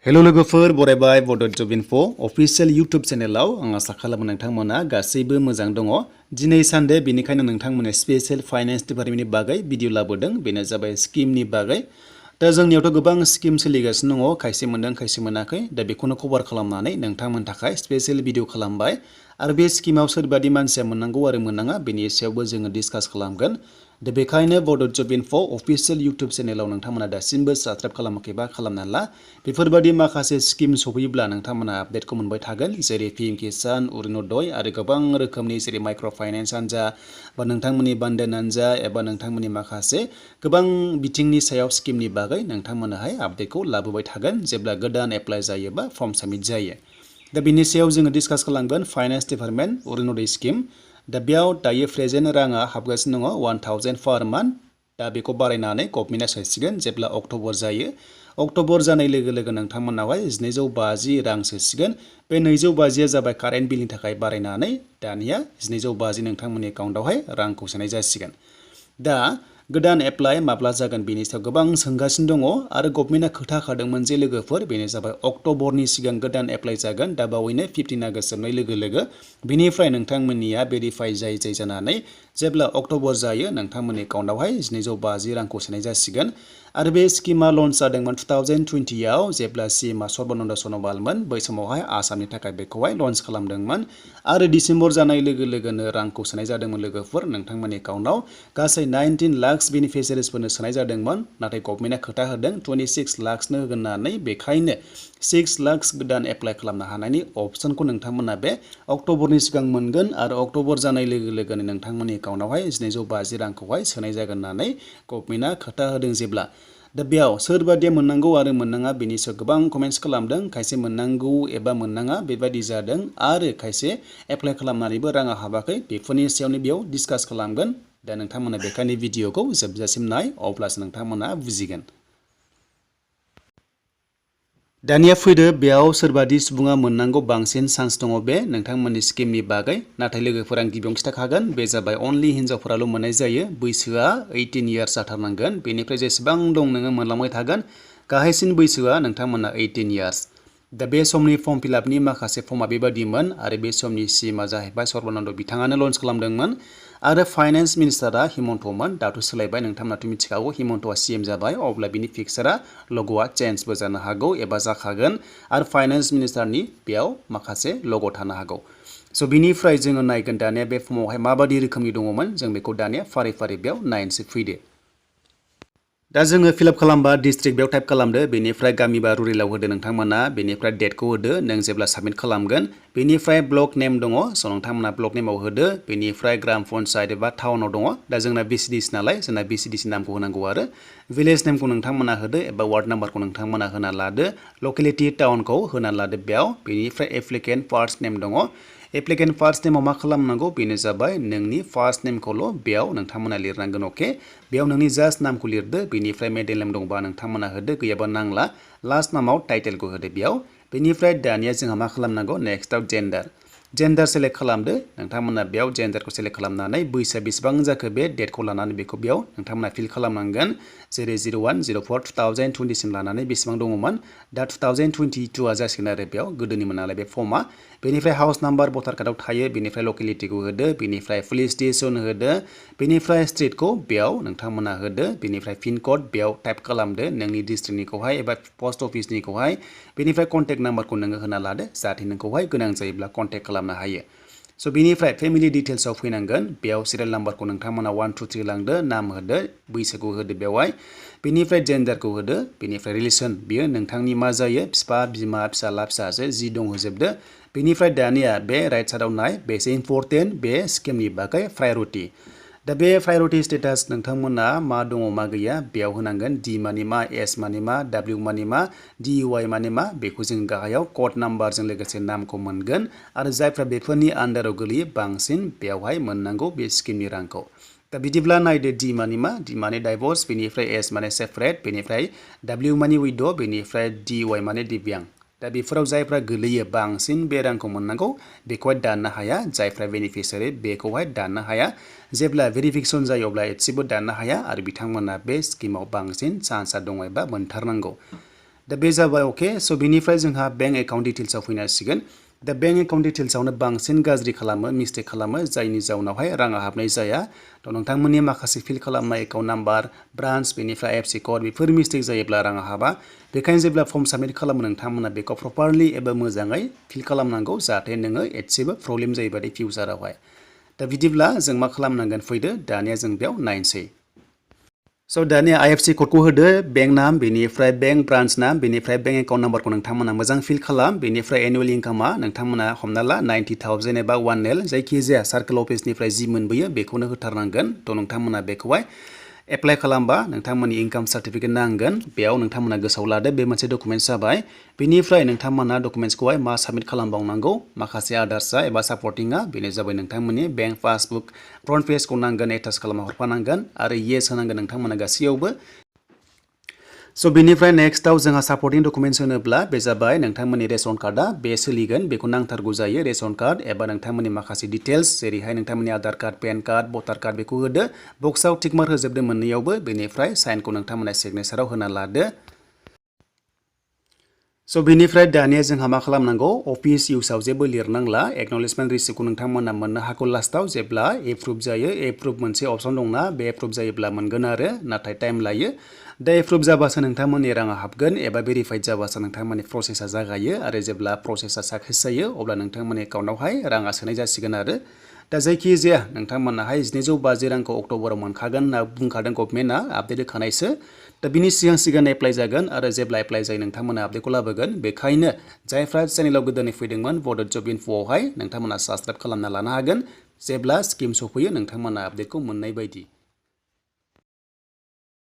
Hello लोगोफोर बरायबाय बड जब info अफिशियेल इउट्यूब चेनेलाव आं आसा खालामो नोंथांमोना गासैबो मोजां दङ। दिनै सानदे बेनिखायनो नोंथांमोननो स्पेशल फाइनेन्स डिपार्टमेन्टनि बागै भिडिअ लाबोदों। बेनो जाबाय स्किमनि बागै। दा जोंनियावथ' गोबां स्किम सोलिगासिनो दङ, खायसे मोनदों खायसे मोनाखै। दा बेखौनो कभार खालामनानै नोंथांमोननि थाखाय स्पेशल भिडिअ खालामबाय। आरो बे स्किमाव सोरबादि मानसिया मोननांगौ आरो मोननाङा बेनि सायावबो जोङो डिसकास खालामगोन। दा बेखायनो बड जब इनफो अफिशियेल इउट्यूब चेनेलाव नोंथांमोना दासिमबो साबस्क्राइब खालामाखैबा खालामनानै ला। बेफोरबादि माखासे स्किम सफैयोब्ला नोंथांमोना आपडेटखौ मोनबाय थागोन, जेरै पिएम किसान, अरुणोदय आरो गोबां रोखोमनि जेरै माइक्र' फाइनेन्सआनो जा बा नोंथांमोननि बान्दोनानो जा एबा नोंथांमोननि माखासे गोबां बिथिंनि सायाव स्किमनि बागै नोंथांमोनाहाय आपडेटखौ लाबोबाय थागोन जेब्ला गोदान एप्लाइ जायो बा फर्म साबमिट जायो। दा बिनि सायाव जोङो डिसकास खालामगोन फाइनेन्स डिपार्टमेन्ट अरुणोदय स्किम। दा बेयाव दायो प्रेजेन्ट राङा हाबगासिनो दङ 1000 पार मान्थ। दा बेखौ बारायनानै गभर्नमेन्टआ सोसिगोन जेब्ला अक्ट'बर जायो। अक्ट'बर जानाय लोगो लोगो नोंथांमोनावहाय 1250 रां सोसिगोन। बे 250 जाबाय कारेन्ट बिलनि थाखाय बारायनानै दानिया 1250 नोंथांमोननि एकाउन्टावहाय रांखौ सोनाय जासिगोन। दा गोदान एप्लाइ माब्ला जागोन बेनि सायाव गोबां सोंगासिनो दङ आरो गभर्नमेन्टआ खोथा होखादोंमोन जे लोगोफोर बेनो जाबाय अक्ट'बरनि सिगां गोदान एप्लाइ जागोन। दा बावैनो 15 आगस्ट जोबनाय लोगो लोगो बिनिफ्राय नोंथांमोननिया भेरिफाइ जायै जानानै जेब्ला अक्ट'बर जायो नोंथांमोननि एकाउन्टावहाय 1250 रांखौ सोनाय जासिगोन। आरो बे स्किमा लन्च जादोंमोन 2020आव जेब्ला सिएमआ सर्बानन्द सन'वालमोन। बै समावहाय आसामनि थाखाय बेखौहाय लन्च खालामदोंमोन आरो डिसेम्बर जानाय लोगो लोगोनो रांखौ सोनाय जादोंमोन लोगोफोर नोंथांमोननि एकाउन्टाव। गासै 19 लाख बेनिफिसियारिसफोरनो सोनाय जादोंमोन, नाथाय गभर्नमेन्टआ खोथा होदों 26 लाखनो होगोन होननानै। बेखायनो 6 लाख गोदान एप्लाइ खालामनो हानायनि अपसनखौ नोंथांमोना बे अक्ट'बरनि सिगां मोनगोन आरो अक्ट'बर जानाय लोगो लोगोनो नोंथांमोननि एकाउन्टावहाय 1250 रांखौहाय सोनाय जागोन होननानै गभर्नमेन्टआ खोथा होदों जेब्ला। दा बेयाव सोरबादिया मोननांगौ आरो मोननाङा बेनि सायाव गोबां कमेन्ट्स खालामदों। खायसे मोननांगौ एबा मोननाङा बेबायदि जादों आरो खायसे एप्लाइ खालामनानैबो राङा हाबाखै। बेफोरनि सायावनो बेयाव डिसकास खालामगोन। दा नोंथांमोना बेखायनो भिडिअखौ जोबजासिम नाय, अब्लासो नोंथांमोना बुजिगोन। दानिया फैदो बेयाव सोरबादि सुबुङा मोननांगौ बांसिन चान्स दङ बे नोंथांमोननि स्किमनि बागै। नाथाय लोगोफोर आं गिबियावनो खिथाखागोन बे जाबाय अनलि हिन्जावफोराल' मोननाय जायो। बैसोआ 18 इयार्स जाथारनांगोन। बेनिफ्राय जेसेबां दं नोङो मोनलांबाय थागोन। गाहायसिन बैसोआ नोंथांमोना 18 इयार्स। दा बे समनि फर्म फिलआपनि माखासे फर्मा बेबादिमोन आरो बे समनि सिएमआ जाहैबाय सर्बानन्द बिथाङानो लन्च खालामदोंमोन आरो फाइनेन्स मिनिस्टारा हिमन्तमोन। दाथ' सोलायबाय, नोंथांमोनाथ' मिथिखागौ हिमन्तआ सिएम जाबाय। अब्ला बिनि पिक्सारा लग'आ चेन्जबो जानो हागौ एबा जाखागोन आरो फाइनेन्स मिनिस्टारनि बेयाव माखासे लग' थानो हागौ। स' बिनिफ्राय जोङो नायगोन दानिया बे फर्मावहाय माबादि रोखोमनि दङमोन जों बेखौ दानिया फारि फारि बेयाव नायनोसै फैदो। दा जोङो फिलआप खालामबा डिस्ट्रिक्ट बेयाव टाइप खालामदो, बेनिफ्राय गामि बा रुरेलाव होदो नोंथांमोना, बेनिफ्राय डेटखौ होदो नों जेब्ला साबमिट खालामगोन। बेनिफ्राय ब्लक नेम दङ, स' नोंथांमोना ब्लक नेमाव होदो। बेनिफ्राय ग्राम पन्सायत एबा टाउनाव दङ। दा जोंना बिसिडिसि नालाय जोंना बिसिडिसि नामखौ होनांगौ आरो भिलेज नेमखौ नोंथांमोना होदो एबा वार्ड नाम्बारखौ नोंथांमोना होना लादो। लकेलिटि टाउनखौ होना लादो बेयाव। बेनिफ्राय एप्लिकेन्ट फार्स्ट नेम दङ। एप्लिकेन्ट फार्स्ट नेमाव मा खालामनांगौ बेनो जाबाय नोंनि फार्स्ट नेमखौल' बेयाव नोंथांमोना लिरनांगोन। अके, बेयाव नोंनि जास्ट नामखौ लिरदो। बेनिफ्राय मिडल नेम दंबा नोंथांमोना होदो, गैयाबा नांला। लास्ट नामाव टाइटेलखौ होदो बेयाव। बेनिफ्राय दानिया जोंहा मा खालामनांगौ नेक्स्टआव जेन्डार सेलेक्ट खालामदो। नोंथांमोना बेयाव जेन्डारखौ सेलेक्ट खालामनानै बैसोआ बेसेबां जाखो बे डेटखौ लानानै बेखौ बेयाव नोंथांमोना फिल खालामनांगोन। जेरै 01/04/2020 सिम लानानै बेसेबां दङमोन, दा 2022आ जासिगोन आरो बेयाव गोदोनिमोन नालाय बे फर्मा। बेनिफ्राय हाउस नाम्बार भटार कार्डआव थायो, बेनिफ्राय लकेलिटिखौ होदो, बेनिफ्राय पुलिस स्टेसन होदो, बेनिफ्राय स्ट्रिटखौ बेयाव नोंथांमोना होदो, बेनिफ्राय पिन कड बेयाव टाइप खालामदो नोंनि डिस्ट्रिक्टनिखौहाय एबा पस्ट अफिसनिखौहाय। बेनिफ्राय कन्टेक्ट नाम्बारखौ नोङो होना लादो जाहाथे नोंखौहाय गोनां जायोब्ला कन्टेक्ट खालामनो हायो। स' बेनिफ्राय फेमिलि डिटेल्सआव फैनांगोन। बेयाव सिरियाल नाम्बारखौ नोंथांमोना 1 2 3 लांदो, नाम होदो, बैसोखौ होदो बेवहाय। बेनिफ्राय जेन्डारखौ होदो, बेनिफ्राय रिलेसन बियो नोंथांनि मा जायो बिफा बिमा फिसाला फिसाजो जि दं होजोबदो। बेनिफ्राय दानिया बे राइट साइडआव नाय बेसे इम्परटेन्ट बे स्किमनि बागै प्रायरिटि। दा बे प्रायरिटि स्टेटास नोंथांमोना मा दङ मा गैया बेयाव होनांगोन। डि मानि मा, एस मानि मा, डाब्लिउ मानि मा, DUI मानि मा, बेखौ जों गाहायाव कड नाम्बारजों लोगोसे नामखौ मोनगोन। आरो जायफ्रा बेफोरनि आन्दाराव गोलैयो बांसिन बेयावहाय मोननांगौ बे स्किमनि रांखौ। दा बिदिब्ला नायदो डि मानि मा, डि मानि डाइभर्स, बेनिफ्राय एस माने सेपारेट, बेनिफ्राय डाब्लिउ मानि उइद', बेनिफ्राय DUI माने दिव्यांग। दा बेफोराव जायफ्रा गोलैयो बांसिन बे रांखौ मोननांगौ बेखौहाय दाननो हाया। जायफ्रा बेनिफिसियारि बेखौहाय दाननो हाया। जेब्ला भेरिफिकेसन जायो अब्ला एसेबो दाननो हाया आरो बिथांमोना बे स्किमाव बांसिन चान्सआ दङ एबा मोनथारनांगौ। दा बे जाबाय अके स' बेनिफ्राय जोंहा बेंक एकाउन्ट डिटेल्सआव फैनांसिगोन दा बेंक एकाउन्ट डिटेल्सआवनो बांसिन गाज्रि खालामो मिस्टेक खालामो जायनि जाउनावहाय राङा हाबनाय जाया थ' नोंथांमोननि माखासे फिल खालामनाय एकाउन्ट नाम्बार ब्रान्च बेनिफ्राय एफसि कड बेफोर मिस्टेक जायोब्ला राङा हाबा बेखायनो जेब्ला फर्म साबमिट खालामो नोंथांमोना बेखौ प्रपारलि एबा मोजाङै फिल खालामनांगौ जाहाथे नोङो एसेबो प्रब्लेम जायोबादि फिउचारावहाय दा बिदिब्ला जों मा खालामनांगोन फैदो दानिया जों बेयाव नायनोसै स' दानिया आइएफसि क'डखौ होदो बेंक नाम बेनिफ्राय बेंक ब्रान्च नाम बेनिफ्राय बेंक एकाउन्ट नाम्बारखौ नोंथांमोना मोजां फिल खालाम बेनिफ्राय एनुवेल इनकामा नोंथांमोना हमना ला 90,000 एबा 1 एल जायखिजाया सार्केल अफिसनिफ्राय जि मोनबोयो बेखौनो होथारनांगोन थ' नोंथांमोना बेखौहाय एप्लाइ खालामबा नोंथांमोननि इनकाम सार्टिफिकेट नांगोन बेयाव नोंथांमोना गोसोआव लादो बे मोनसे डकुमेन्ट्स जाबाय बेनिफ्राय नोंथांमोना डकुमेन्ट्सखौहाय मा साबमिट खालामबावनांगौ माखासे आदार्सआ एबा सापर्टिंआ बेनो जाबाय नोंथांमोननि बेंक पासबुक फ्रन्ट पेजखौ नांगोन एटाच खालामना हरफानांगोन आरो येस होनांगोन नोंथांमोना गासैयावबो स' बेनिफ्राय नेक्स्टआव जोंहा सापर्टिं डकुमेन्ट्स होनोब्ला बे जाबाय नोंथांमोननि रेशन कार्डआ बे सोलिगोन बेखौ नांथारगौ जायो रेशन कार्ड एबा नोंथांमोननि माखासे डिटेल्स जेरैहाय नोंथांमोननि आधार कार्ड पेन कार्ड भटार कार्ड बेखौ होदो बक्सआव टिक मार्क होजोबदो मोननैयावबो बेनिफ्राय साइनखौ नोंथांमोना सिगनेचाराव होना लादो स' बेनिफ्राय दानिया जोंहा मा खालामनांगौ अफिस इउसाव जेबो लिरनांला एक्न'लेजमेन्ट रिसिप्टखौ नोंथांमोना मोननो हागौ लास्टआव जेब्ला एप्रुभ जायो एप्रुभ मोनसे अपसन दंना बे एप्रुभ जायोब्ला मोनगोन आरो नाथाय टाइम लायो दा एप्रुभ जाबासो नोंथांमोननि राङा हाबगोन एबा भेरिफाइड जाबासो नोंथांमोननि प्रसेसा जागायो आरो जेब्ला प्रसेसा साक्सेस जायो अब्ला नोंथांमोननि एकाउन्टआवहाय राङा सोनाय जासिगोन आरो दा जायखिजाया नोंथांमोनाहाय 750 रांखौ अक्ट'बराव मोनखागोन होनना बुंखादों गभर्नमेन्टआ आपडेट होखानायसो दा बिनि सिगां एप्लाइ जागोन आरो जेब्ला एप्लाइ जायो नोंथांमोना आपडेटखौ लाबोगोन बेखायनो जायफ्रा चेनेलाव गोदानै फैदोंमोन बड' जब इनफ'आवहाय नोंथांमोना साबसक्राइब खालामना लानो हागोन जेब्ला स्किम सफैयो नोंथांमोना आपडेटखौ मोननाय बायदि